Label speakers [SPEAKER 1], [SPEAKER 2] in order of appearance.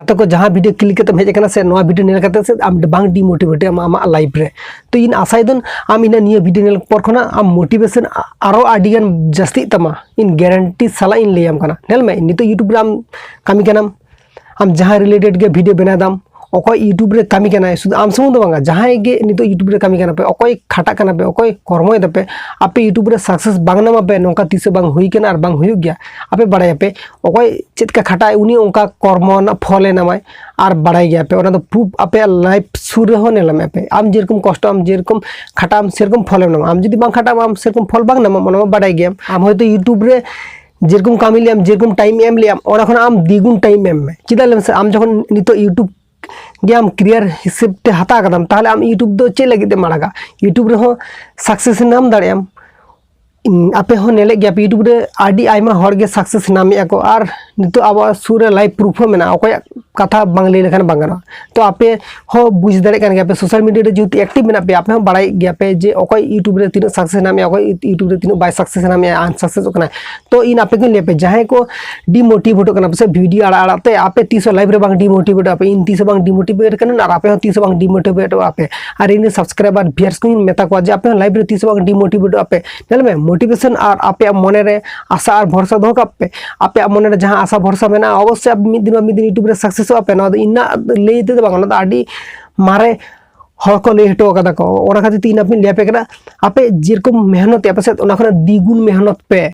[SPEAKER 1] तो को जहाँ वीडियो क्लिक करते हेज करना से नवा वीडियो नेल करते से आम बांग डिमोटिवेट आम लाइफ रे तो इन आशा दन आम इन निया वीडियो नेल पर खना आम मोटिवेशन आरो आडिगान जास्ती तमा इन गारंटी साला इन लेयाम कना नेल में नितो यूट्यूब रे आम कामी कनाम आम जहाँ रिलेटेड के वीडियो बनादाम अकोय यूट्यूब रे कामी कना शुद्ध आम सुमुंग दो बांगा जहाँ गे नितो यूट्यूब रे कामी कना पे अकोय खाटा कना पे अकोय कर्मय दपे आपे यूट्यूब रे सक्सेस बांग नामा पे नोंका तीस बांग हुई कना आर बांग हुई गया आपे बड़ाय पे अकोय चेत का खाटा उनी उनका कर्म ना फले नामाय आर बड़ाय गया पे ओना तो प्रूफ आपे लाइफ सुर हो नेलम पे आम जेरकम कष्ट आम जेरकम खाटा आम सेरकम फले नामा आम जदि बांग खाटा आम सेरकम फल बांग नामा ओना बड़ाय गया आम होयतो यूट्यूब रे जेरकम कामी लियाम जेरकम टाइम एम लियाम ओना खन आम द्विगुण टाइम एम में चिदा से आम जखन नितो यूट्यूब आम क्रियर हिसाब ते हता कदम ताहले आम यूट्यूब दो चे लगे माड़ागा यूट्यूब रे हो सक्सेस नाम दाड़ेयाम आपे हो नेले गया यूट्यूब रे आडी आयमा हर गे सक्सेस नामे को आर नितो अब सुर लाइव प्रूफ मेना अकोय कथा बांग ले लेखान बांगना तो आपे हो बुझ दाड़े कान गया पे सोशल मीडिया रे जेहेतु एक्टिव मेना पे आपे हो बड़ाय गया पे जे अकोय यूट्यूब रे तीन सक्सेस नामे अकोय यूट्यूब रे तीन बाय सक्सेस नामे अनसक्सेस कना तो इन आपे के लेपे जहां को डिमोटिवेट कना पे वीडियो आड़ा ते आपे 30 लाइव रे बांग डिमोटिवेट आपे इन 30 बांग डिमोटिवेट कना आर आपे हो 30 बांग डिमोटिवेट आपे आर इन सब्सक्राइबर व्यूअर्स को मेता को जे आपे लाइव रे 30 बांग डिमोटिवेट आपे नेल में मोटिवेशन और आपे मने रे आशा और भरोसा दो कापे आपे मने रे जहां आशा भरोसा मेना अवश्य आप मिद दिन यूट्यूब रे सक्सेस आपे ना इना ले दे बांग ना आडी मारे हर को ले हटो कदा को ओना खातिर तीन आपे ले पे करा आपे जेरकम मेहनत आपे से ओना खना द्विगुण मेहनत पे